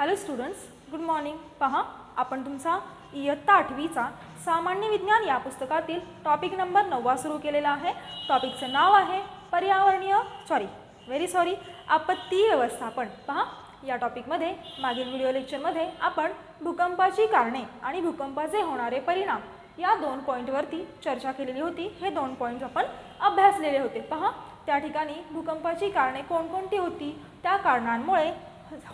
Hello students, good morning. पहा, आपण तुमचा इयत्ता 8वीचा सामान्य विज्ञान या पुस्तकातील टॉपिक नंबर 9 सुरू केलेला आहे. टॉपिकचं नाव आहे आपत्ती व्यवस्थापन. पहा, या टॉपिकमध्ये मागील व्हिडिओ लेक्चरमध्ये आपण भूकंपाची कारणे आणि भूकंपाचे होणारे परिणाम या 2 पॉईंटवरती चर्चा केलेली होती. हे 2 पॉईंट्स आपण अभ्यासलेले होते. पहा, त्या ठिकाणी भूकंपाची कारणे कोणकोणती होती, त्या कारणांमुळे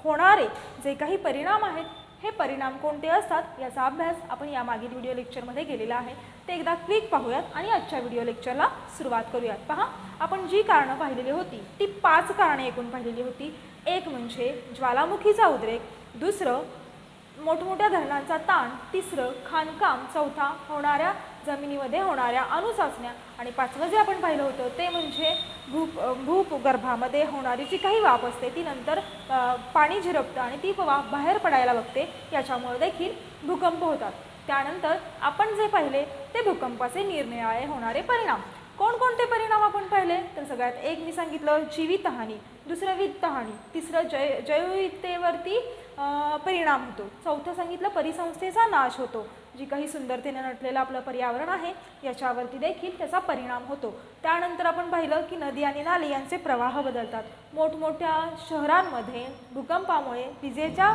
होणारे जे काही परिणाम आहेत हे परिणाम कोणते असतात याचा अभ्यास आपण या मागील व्हिडिओ लेक्चरमध्ये केलेला आहे. ते एकदा क्विक पाहूयात आणि आजच्या व्हिडिओ लेक्चरला सुरुवात करूयात. पहा, आपण जी कारणं पाहिलेली होती ती 5 कारणे एकूण पाहिलेली होती. एक म्हणजे ज्वालामुखीचा उद्रेक, दुसरं मोठमोठ्या धरणांचा ताण, तिसरं खाणकाम, चौथा होणाऱ्या जमिनीमध्ये होणाऱ्या अणुचाचण्या आणि 5वं जे आपण पाहिलं होतं ते म्हणजे भूगर्भामध्ये होणारी जी काही वाफ असते ती नंतर पाणी झिरपतं आणि ती वाफ बाहेर पडायला बघते, याच्यामुळे देखील भूकंप होतात. त्यानंतर आपण जे पाहिले ते भूकंपाचे निरनिराळे होणारे परिणाम. कोणकोणते परिणाम आपण पाहिले तर सगळ्यात एक मी सांगितलं जीवितहानी, दुसरं वित्तहानी, तिसरं जैवविविधतेवरती परिणाम होतो, चौथं सांगितलं परिसंस्थेचा नाश होतो, जी काही सुंदरतेने नटलेलं आपलं पर्यावरण आहे याच्यावरती देखील त्याचा परिणाम होतो. त्यानंतर आपण पाहिलं की नदी आणि नाले यांचे प्रवाह बदलतात. मोठमोठ्या शहरांमध्ये भूकंपामुळे विजेच्या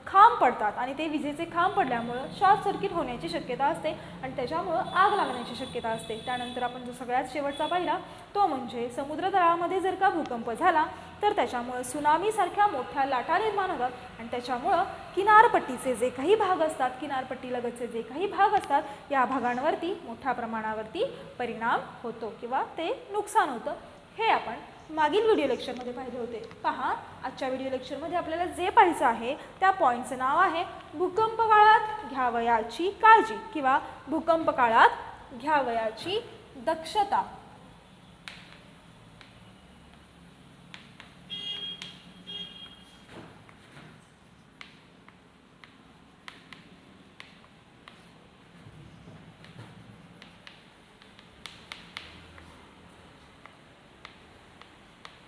खांब पडतात आणि ते विजेचे खांब पडल्यामुळं शॉर्ट सर्किट होण्याची शक्यता असते आणि त्याच्यामुळं आग लागण्याची शक्यता असते. त्यानंतर आपण जो सगळ्यात शेवटचा पाहिला तो म्हणजे समुद्रतळामध्ये जर का भूकंप झाला तर त्याच्यामुळं सुनामीसारख्या मोठ्या लाटा निर्माण होतात आणि त्याच्यामुळं किनारपट्टीचे जे काही भाग असतात, किनारपट्टीलगतचे जे काही भाग असतात या भागांवरती मोठ्या प्रमाणावरती परिणाम होतो किंवा ते नुकसान होतं. हे आपण मागील व्हिडिओ लेक्चरमध्ये पाहिले होते. पहा, आजच्या व्हिडिओ लेक्चरमध्ये आपल्याला जे पाहायचं आहे त्या पॉईंटचं नाव आहे भूकंप काळात घ्यावयाची काळजी किंवा भूकंप काळात घ्यावयाची दक्षता.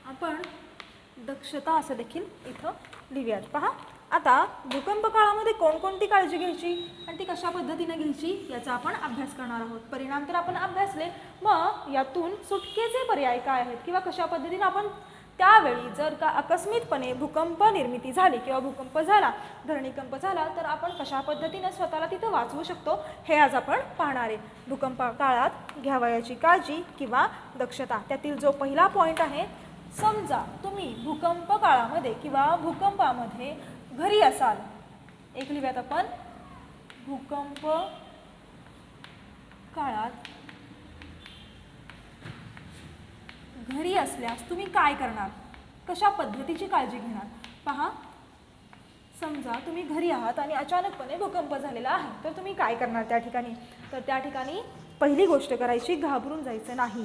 आपण दक्षता असं देखील इथं लिहूयात. पहा, आता भूकंप काळामध्ये कोणकोणती काळजी घ्यायची आणि ती कशा पद्धतीने घ्यायची याचा आपण अभ्यास करणार आहोत. परिणाम तर आपण अभ्यासले, मग यातून सुटकेचे पर्याय काय आहेत किंवा कशा पद्धतीने आपण त्यावेळी जर का आकस्मितपणे भूकंप निर्मिती झाली किंवा भूकंप झाला, धरणीकंप झाला तर आपण कशा पद्धतीने स्वतःला तिथं वाचवू शकतो हे आज आपण पाहणार आहे. भूकंप काळात घ्यावयाची काळजी किंवा दक्षता. त्यातील जो पहिला पॉईंट आहे, समजा तुम्ही भूकंप काळामध्ये किंवा भूकंपामध्ये घरी असाल. एक लिहूयात आपण, भूकंप काळात घरी असल्यास तुम्ही काय करणार, कशा पद्धतीची काळजी घेणार. पहा, समजा तुम्ही घरी आहात आणि अचानकपणे भूकंप झालेला आहे तर तुम्ही काय करणार त्या ठिकाणी. तर त्या ठिकाणी पहिली गोष्ट करायची, घाबरून जायचं नाही.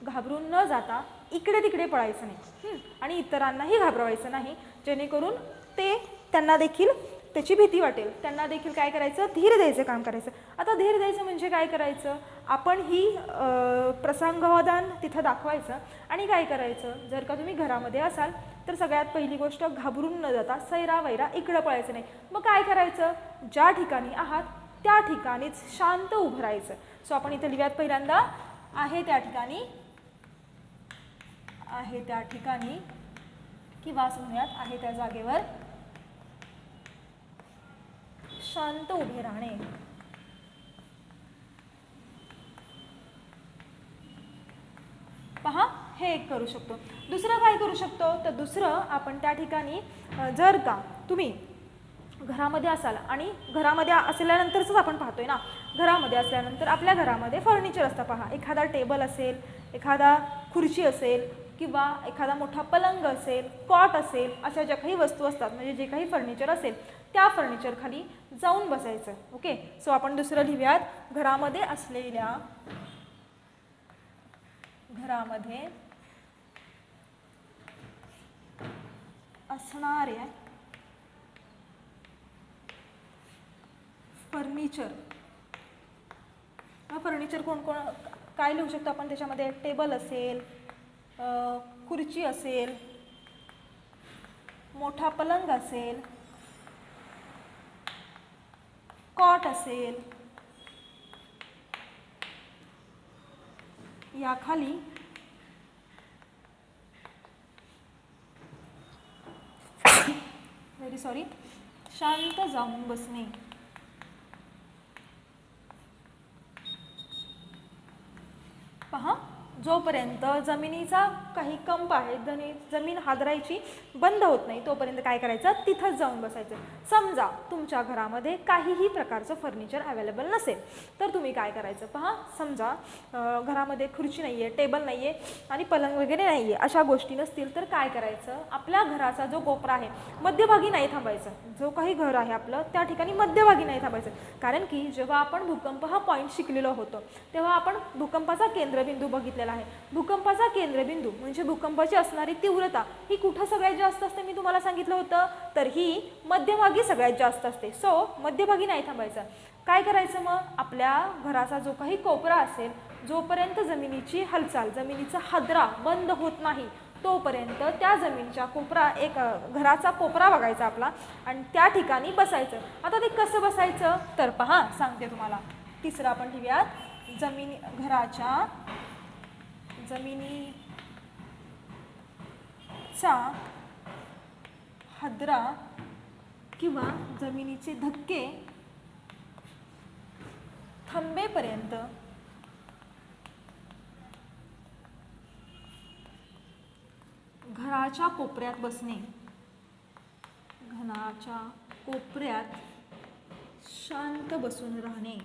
घाबरून न जाता इकडे तिकडे पळायचं नाही आणि इतरांनाही घाबरवायचं नाही, जेणेकरून त्यांना देखील त्याची भीती वाटेल. त्यांना देखील काय करायचं, धीर द्यायचं काम करायचं. आता धीर द्यायचं म्हणजे काय करायचं, आपण ही प्रसंगावधान तिथं दाखवायचं आणि काय करायचं, जर का तुम्ही घरामध्ये असाल तर सगळ्यात पहिली गोष्ट घाबरून न जाता सैरा वैरा इकडं पळायचं नाही. मग काय करायचं, ज्या ठिकाणी आहात त्या ठिकाणीच शांत उभं राहायचं. सो आपण इथं लिहूयात पहिल्यांदा, आहे त्या ठिकाणी किंवा असं म्हणूयात आहे त्या जागेवर शांत उभे राहणे. पहा, हे एक करू शकतो. दुसरं काय करू शकतो तर दुसरं आपण त्या ठिकाणी जर का तुम्ही घरामध्ये असाल आणि घरामध्ये असल्यानंतरच आपण पाहतोय ना, घरामध्ये असल्यानंतर आपल्या घरामध्ये फर्निचर असतं. पहा, एखादा टेबल असेल, एखादा खुर्ची असेल किंवा एखादा मोठा पलंग असेल, कॉट असेल, अशा ज्या काही वस्तू असतात म्हणजे जे काही फर्निचर असेल त्या फर्निचर खाली जाऊन बसायचं. ओके, सो आपण दुसरं लिहूयात, घरामध्ये असणाऱ्या फर्निचर कोण काय लिहू शकतो आपण त्याच्यामध्ये, टेबल असेल, खुर्ची असेल, मोठा पलंग असेल, कॉट असेल, याखाली व्हेरी सॉरी शांत जाऊन बसणे. पहा, जोपर्यंत जमिनीचा काही कंप आहे, जमीन हादरायची बंद होत नाही तोपर्यंत काय करायचं, तिथंच जाऊन बसायचं. समजा तुमच्या घरामध्ये काहीही प्रकारचं फर्निचर अवेलेबल नसेल तर तुम्ही काय करायचं. पहा, समजा घरामध्ये खुर्ची नाही आहे, टेबल नाही आहे आणि पलंग वगैरे नाही आहे, अशा गोष्टी नसतील तर काय करायचं, आपल्या घराचा जो कोपरा आहे मध्यभागी नाही थांबायचं. जो काही घर आहे आपलं त्या ठिकाणी मध्यभागी नाही थांबायचं. कारण की जेव्हा आपण भूकंप हा पॉईंट शिकलेलो होतो तेव्हा आपण भूकंपाचा केंद्रबिंदू बघितलेला आहे. भूकंपाचा केंद्रबिंदू म्हणजे भूकंपाची असणारी तीव्रता ही कुठं सगळ्यात जास्त असते मी तुम्हाला सांगितलं होतं, तर ही मध्यभागी सगळ्यात जास्त असते. सो मध्यभागी नाही थांबायचं. काय करायचं मग, आपल्या घराचा जो काही कोपरा असेल, जोपर्यंत जमिनीची हालचाल, जमिनीचा हादरा बंद होत नाही तोपर्यंत त्या जमिनीच्या घराचा कोपरा बघायचा आपला आणि त्या ठिकाणी बसायचं. आता ते कसं बसायचं तर पहा, सांगते तुम्हाला. तिसरं आपण लिहूयात, घराच्या जमिनीचा हादरा किंवा जमिनीचे धक्के थांबेपर्यंत घराच्या कोपऱ्यात बसणे. घराच्या कोपऱ्यात शांत बसून राहणे.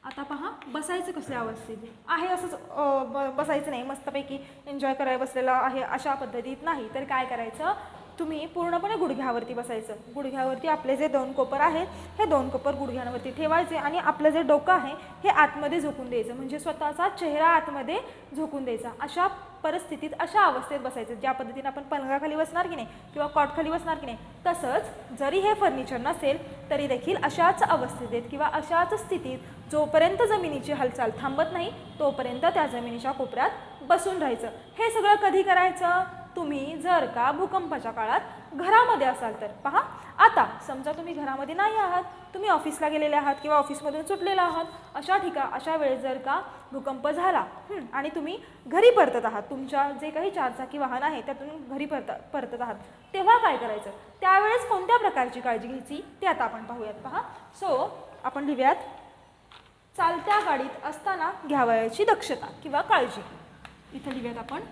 आता पहा, बसायचं कसल्या अवस्थेत आहे, असंच बसायचं नाही, मस्तपैकी एन्जॉय करायला बसलेलं आहे अशा पद्धतीत नाही. तर काय करायचं, तुम्ही पूर्णपणे गुडघ्यावरती बसायचं. गुडघ्यावरती आपले जे दोन कोपर आहेत हे दोन कोपर गुडघ्यांवरती ठेवायचे आणि आपलं जे डोकं आहे हे आतमध्ये झोकून द्यायचं, म्हणजे स्वतःचा चेहरा आतमध्ये झोकून द्यायचा. अशा परिस्थितीत, अशा अवस्थेत बसायचं. ज्या पद्धतीने आपण पलंगाखाली बसणार की नाही किंवा कॉटखाली बसणार की नाही, तसंच जरी हे फर्निचर नसेल तरी देखील अशाच अवस्थेत किंवा अशाच स्थितीत जोपर्यंत जमिनीची हालचाल थांबत नाही तोपर्यंत त्या जमिनीच्या कोपऱ्यात बसून राहायचं. हे सगळं कधी करायचं, तुम्ही जर का भूकंपाच्या काळात घरामध्ये असाल तर. पहा, आता समजा तुम्ही घरामध्ये नाही आहात, तुम्ही ऑफिसला गेलेले आहात किंवा ऑफिसमधून सुटलेला आहात, अशा वेळेस जर का भूकंप झाला आणि तुम्ही घरी परतत आहात, तुमच्या जे काही चारचाकी वाहन आहे त्यातून घरी परतत आहात, तेव्हा काय करायचं, त्यावेळेस कोणत्या प्रकारची काळजी घ्यायची ते आता आपण पाहूयात. पहा, सो आपण लिहूयात, चालत्या गाडीत असताना घ्यावयाची दक्षता किंवा काळजी. इथं लिहूयात आपण,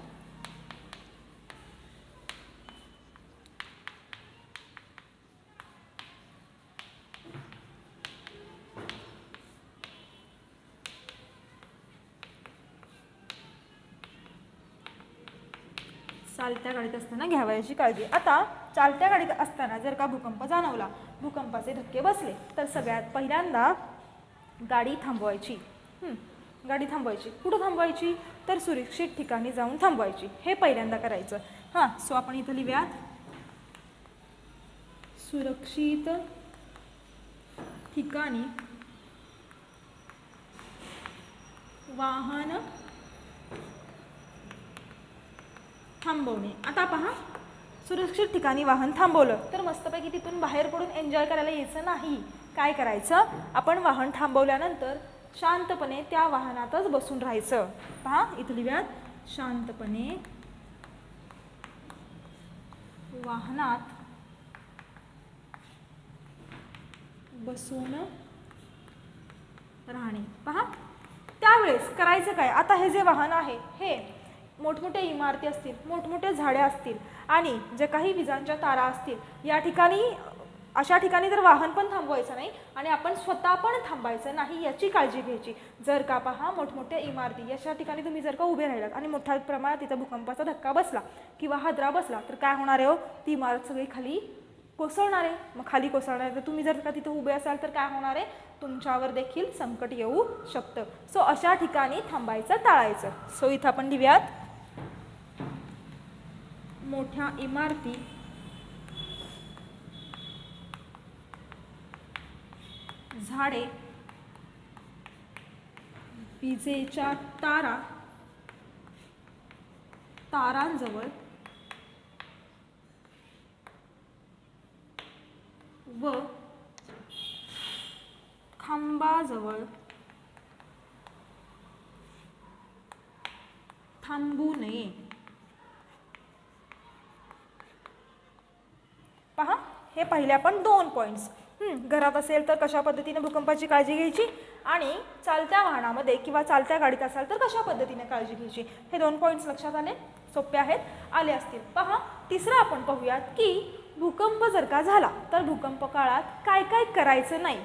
चालत्या गाडीत असताना घ्यावयाची काळजी. आता चालत्या गाडीत असताना जर का भूकंप जाणवला, भूकंपाचे धक्के बसले, तर सगळ्यात पहिल्यांदा गाडी थांबवायची. गाडी थांबवायची. कुठं थांबवायची तर सुरक्षित ठिकाणी जाऊन थांबवायची. हे पहिल्यांदा करायचं. हां, सो आपण इथं लिहूयात, सुरक्षित ठिकाणी वाहन थांबवणे. आता पहा, सुरक्षित ठिकाणी वाहन थांबवलं तर मस्तपैकी तिथून बाहेर पडून एन्जॉय करायला यायचं नाही. काय करायचं, आपण वाहन थांबवल्यानंतर शांतपणे त्या वाहनातच बसून राहायचं. पहा, इथं लिहूयात, शांतपणे वाहनात बसून राहणे. पहा, त्यावेळेस करायचं काय, आता हे जे वाहन आहे हे मोठमोठ्या इमारती असतील, मोठमोठे झाडे असतील आणि जे काही विजांच्या तारा असतील, या ठिकाणी अशा ठिकाणी तर वाहन पण थांबवायचं नाही आणि आपण स्वतः पण थांबायचं नाही याची काळजी घ्यायची. जर का पहा, मोठमोठ्या इमारती अशा ठिकाणी तुम्ही जर का उभे राहिलात आणि मोठ्या प्रमाणात तिथं भूकंपाचा धक्का बसला किंवा हादरा बसला तर काय होणार आहे, ती इमारत सगळी खाली कोसळणार आहे. मग खाली कोसळणार आहे तर तुम्ही जर का तिथं उभे असाल तर काय होणार आहे, तुमच्यावर देखील संकट येऊ शकतं. सो अशा ठिकाणी थांबायचं टाळायचं. सो इथं आपण लिहूयात, मोठ्या इमारती, झाडे, विजेच्या तारा तारांजवळ व खांबाजवळ थांबू नये. पहा, हे पहिले आपण 2 पॉईंट्स. घरात असेल तर कशा पद्धतीने भूकंपाची काळजी घ्यायची आणि चालत्या वाहनामध्ये किंवा चालत्या गाडीत असाल तर कशा पद्धतीने काळजी घ्यायची. हे 2 पॉईंट्स लक्षात आले, सोपे आहेत, आले असतील. पहा, तिसरं आपण पाहूयात की भूकंप जर का झाला तर भूकंप काळात काय काय करायचं नाही.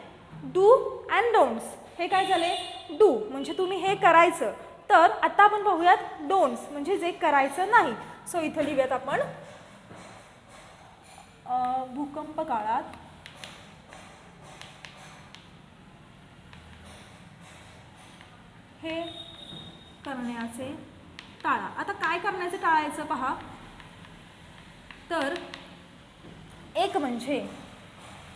Do and don'ts. हे काय झाले? डू म्हणजे तुम्ही हे करायचं. तर आता आपण पाहूयात डोंट्स म्हणजे जे करायचं नाही. सो इथं लिहूयात आपण भूकंप काळात हे करण्याचे टाळा. आता काय करण्याचे टाळायचं पहा, तर एक म्हणजे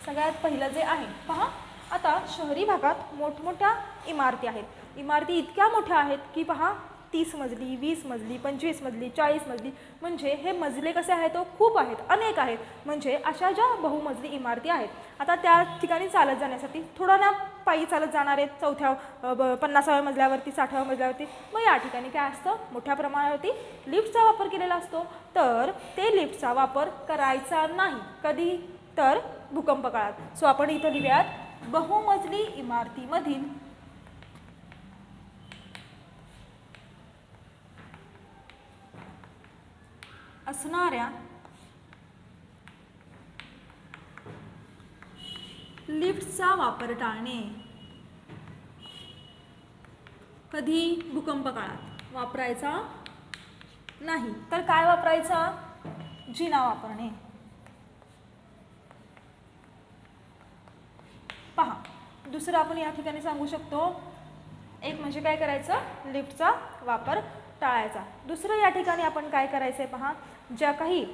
सगळ्यात पहिलं जे आहे पहा, आता शहरी भागात मोठमोठ्या इमारती आहेत. इमारती इतक्या मोठ्या आहेत की पहा 30 मजली, 20 मजली, 25 मजली, 40 मजली, म्हणजे हे मजले कसे आहेत तो खूप आहेत, अनेक आहेत. म्हणजे अशा ज्या बहुमजली इमारती आहेत, आता त्या ठिकाणी चालत जाण्यासाठी थोडं ना पायी चालत जाणार आहेत 50व्या मजल्यावरती, 60व्या मजल्यावरती. मग या ठिकाणी काय असतं, मोठ्या प्रमाणावरती लिफ्टचा वापर केलेला असतो. तर ते लिफ्टचा वापर करायचा नाही. कधी? तर भूकंप काळात. सो आपण इथं लिहूयात बहुमजली इमारतीमधील असणाऱ्या लिफ्टचा वापर टाळणे. कधी? भूकंप काळात वापरायचा नाही. तर काय वापरायचा? जिना वापरणे. पहा, दुसरं आपण या ठिकाणी सांगू शकतो, एक म्हणजे काय करायचं, लिफ्टचा वापर टाळायचा. दुसरं या ठिकाणी आपण काय करायचं आहे पहा, ज्या काही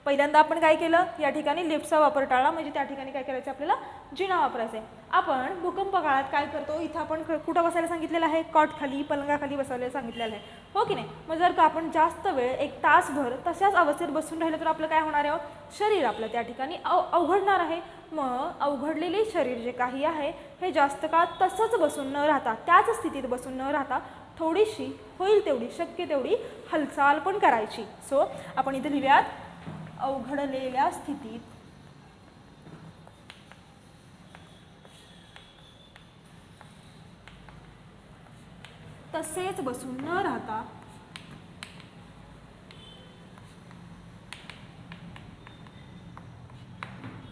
पहिल्यांदा आपण काय केलं, या ठिकाणी लिफ्टचा वापर टाळला म्हणजे त्या ठिकाणी काय करायचं, आपल्याला जिना वापरायचा आहे. आपण भूकंप काळात काय करतो, इथं आपण कुठं बसायला सांगितलेलं आहे, कॉट खाली, पलंगाखाली बसायला सांगितलेलं आहे, हो की नाही. मग जर का आपण जास्त वेळ 1 तासभर तशाच अवस्थेत बसून राहिलं तर आपलं काय होणार आहे, शरीर आपलं त्या ठिकाणी अवघडणार आहे. मग अवघडलेले शरीर जे काही आहे हे जास्त काळ तसंच बसून न राहता, त्याच स्थितीत बसून न राहता थोडीशी होईल तेवढी, शक्य तेवढी हालचाल पण करायची. सो आपण इथे लिहूयात अवघडलेल्या स्थितीत तसेच बसून न राहता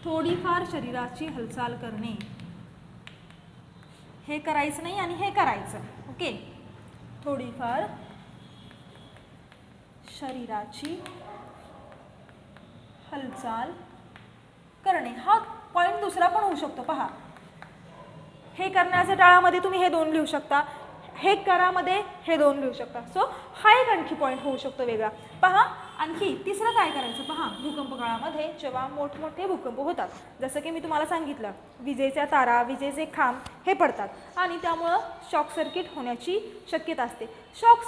थोडीफार शरीराची हालचाल करणे. हे करायचं नाही आणि हे करायचं. ओके, थोडीफार शरीराची हालचाल करणे. हा पॉईंट दुसरा पण होऊ शकतो. पहा, हे करण्याच्या टाळामध्ये तुम्ही हे 2 लिहू शकता, हे करामध्ये हे 2 लिहू शकता. सो हा एक आणखी पॉईंट होऊ शकतो वेगळा. पहा, आणखी तिसरं काय करायचं पहा, भूकंप काळामध्ये जेव्हा मोठमोठे भूकंप होतात, जसं की मी तुम्हाला सांगितलं, विजेच्या तारा, विजेचे खांब हे पडतात आणि त्यामुळं शॉक सर्किट होण्याची शक्यता असते. शॉर्ट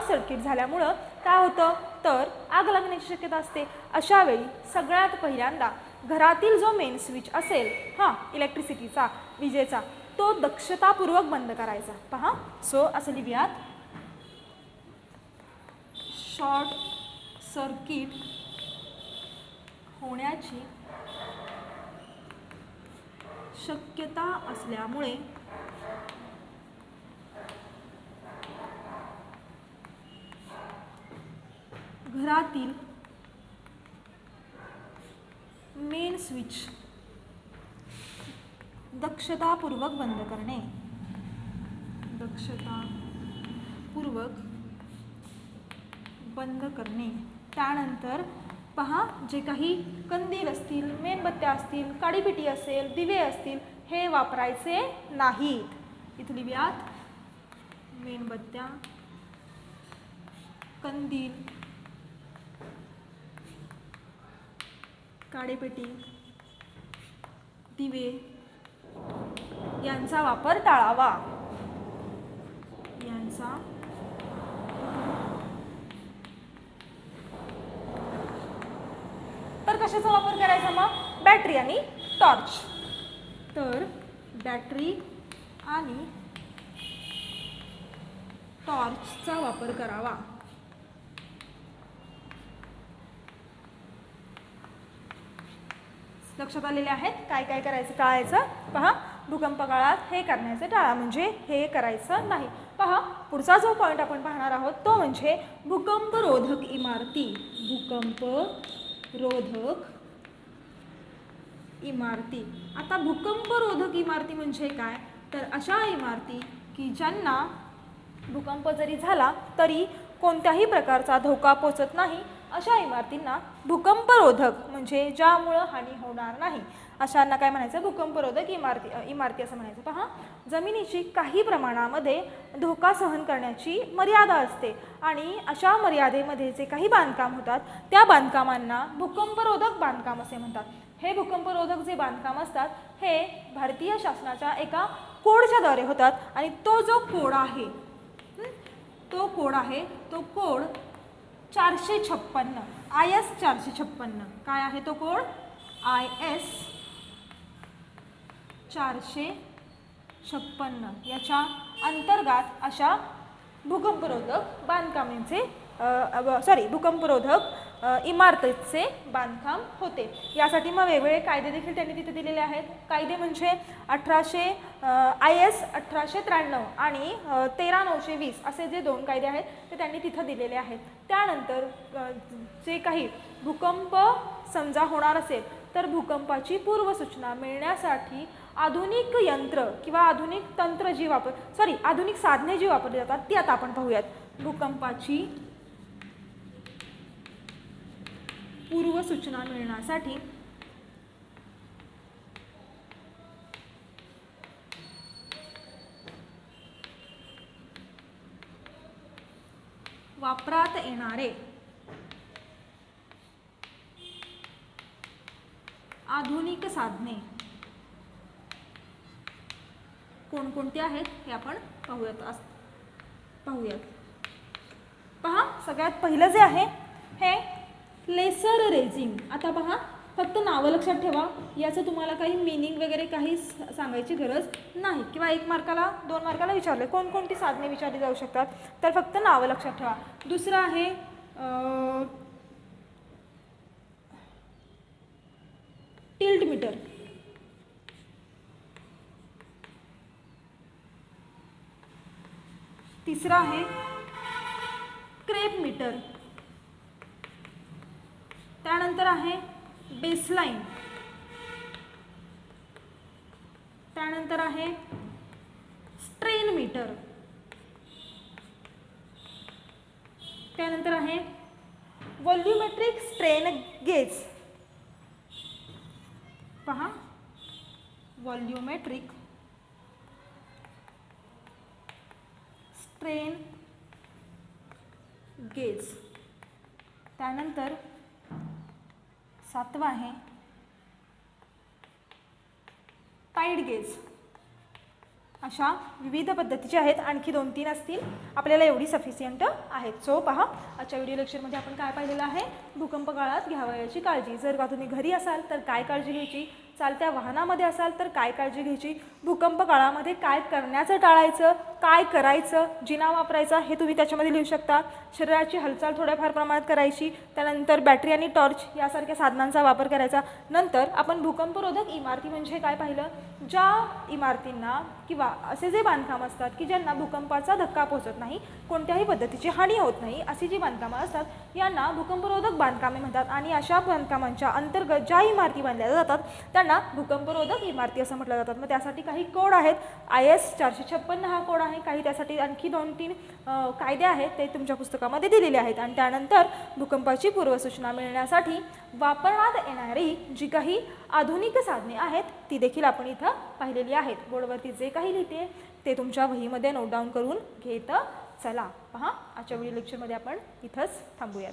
सर्किट झाल्यामुळं काय होतं, तर आग लागण्याची शक्यता असते. अशा वेळी सगळ्यात पहिल्यांदा घरातील जो मेन स्विच असेल, इलेक्ट्रिसिटीचा, विजेचा, तो दक्षतापूर्वक बंद करायचा. पहा, सो असं लिहूयात, शॉर्ट सर्किट होण्याची शक्यता असल्यामुळे घरातील मेन स्विच दक्षतापूर्वक बंद करणे. दक्षतापूर्वक बंद करणे. त्यानंतर पहा, जे काही कंदील असतील, मेणबत्त्या असतील, काडीपेटी असेल, दिवे असतील, हे वापरायचे नाहीत. इथे लिहूयात मेणबत्त्या, कंदील, काडीपेटी, दिवे यांचा वापर टाळावा. यांचा कशाचा वापर करायचा मग? बॅटरी आणि टॉर्च. तर बॅटरी आणि टॉर्चचा वापर करावा. लक्षात आलेले आहेत? काय काय करायचं टाळायचं? पहा, भूकंप काळात हे करण्याचं टाळा, म्हणजे हे करायचं नाही. पहा, पुढचा जो पॉईंट आपण पाहणार आहोत तो म्हणजे भूकंपरोधक इमारती. भूकंपरोधक इमारती. आता भूकंपरोधक इमारती म्हणजे काय? तर अशा इमारती की ज्यांना भूकंप जरी झाला तरी कोणत्याही प्रकारचा धोका पोचत नाही, अशा इमारतींना भूकंपरोधक म्हणजे ज्यामुळं हानी होणार नाही अशांना काय म्हणायचं? भूकंपरोधक इमारती असं म्हणायचं. पहा, जमिनीची काही प्रमाणामध्ये धोका सहन करण्याची मर्यादा असते आणि अशा मर्यादेमध्ये जे काही बांधकाम होतात त्या बांधकामांना भूकंपरोधक बांधकाम असे म्हणतात. हे भूकंपरोधक जे बांधकाम असतात हे भारतीय शासनाच्या एका कोडच्या द्वारे होतात आणि तो जो कोड आहे तो कोड 456 IS 456. काय आहे तो कोड? IS 456. याच्या अंतर्गत अशा भूकंपरोधक बांधकामांचे भूकंपरोधक इमारतीचे बांधकाम होते. यासाठी मग वेगवेगळे कायदे देखील त्यांनी तिथे दिलेले आहेत. कायदे म्हणजे IS 1893 आणि 13920 असे जे 2 कायदे आहेत ते त्यांनी तिथं दिलेले आहेत. त्यानंतर जे काही भूकंप समजा होणार असेल तर भूकंपाची पूर्वसूचना मिळण्यासाठी आधुनिक यंत्र किंवा आधुनिक तंत्र जी आधुनिक साधने जी वापरली जातात ती आता आपण पाहूयात. भूकंपाची पूर्वसूचना मिळण्यासाठी वापरात येणारे आधुनिक साधने कोणकोणती आहेत हे आपण पाहूयात. पहा, सगळ्यात पहिलं जे आहे हे लेसर रेजिंग. आता पहा, फक्त नावं लक्षात ठेवा, याचं तुम्हाला काही मीनिंग वगैरे काही सांगायची गरज नाही किंवा 1 मार्काला 2 मार्काला विचारले कोणकोणती साधने विचारली जाऊ शकतात तर फक्त नावं लक्षात ठेवा. दुसरं आहे टिल्ट मीटर. तिसरा आहे क्रेप मीटर. त्यानंतर आहे बेसलाइन. त्यानंतर आहे स्ट्रेन मीटर. त्यानंतर आहे व्हॉल्यूमेट्रिक स्ट्रेन गेज. पहा, व्हॉल्यूमेट्रिक स्ट्रेन गेज. त्यानंतर 7वा आहे टाइड गेज. अशा विविध पद्धतीचे आहेत, आणखी 2-3 असतील, आपल्याला एवढी सफिशियंट आहेत. सो पहा, आजच्या व्हिडिओ लेक्चरमध्ये आपण काय पाहिलेलं आहे? भूकंप काळात घ्यावयाची काळजी. जर का तुम्ही घरी असाल तर काय काळजी घ्यायची, चालत्या वाहनामध्ये असाल तर काय काळजी घ्यायची, भूकंप काळामध्ये काय करण्याचं टाळायचं, काय करायचं, जिना वापरायचा हे तुम्ही त्याच्यामध्ये लिहू शकता. शरीराची हालचाल थोड्याफार प्रमाणात करायची. त्यानंतर बॅटरी आणि टॉर्च यासारख्या साधनांचा वापर करायचा. नंतर आपण भूकंपरोधक इमारती म्हणजे काय पाहिलं? ज्या इमारतींना किंवा असे जे बांधकाम असतात की ज्यांना भूकंपाचा धक्का पोहोचत नाही, कोणत्याही पद्धतीची हानी होत नाही, अशी जी बांधकामं असतात यांना भूकंपरोधक बांधकामे म्हणतात. आणि अशा बांधकामांच्या अंतर्गत ज्या इमारती बांधल्या जातात त्यांना भूकंपरोधक इमारती असं म्हटलं जातात. मग त्यासाठी काही कोड आहेत. IS 456 हा कोड आहे. काही त्यासाठी आणखी 2-3 कायदे आहेत ते तुमच्या पुस्तकामध्ये दिलेले आहेत. आणि त्यानंतर भूकंपाची पूर्वसूचना मिळण्यासाठी वापरण्यात येणारी जी काही आधुनिक साधने आहेत ती देखील आपण इथं पाहिलेली आहेत. बोर्डवरती जे काही लिहिते ते तुमच्या वहीमध्ये नोट डाऊन करून घेत चला. पहा, आजच्या व्हिडिओ लेक्चरमध्ये आपण इथंच थांबूयात.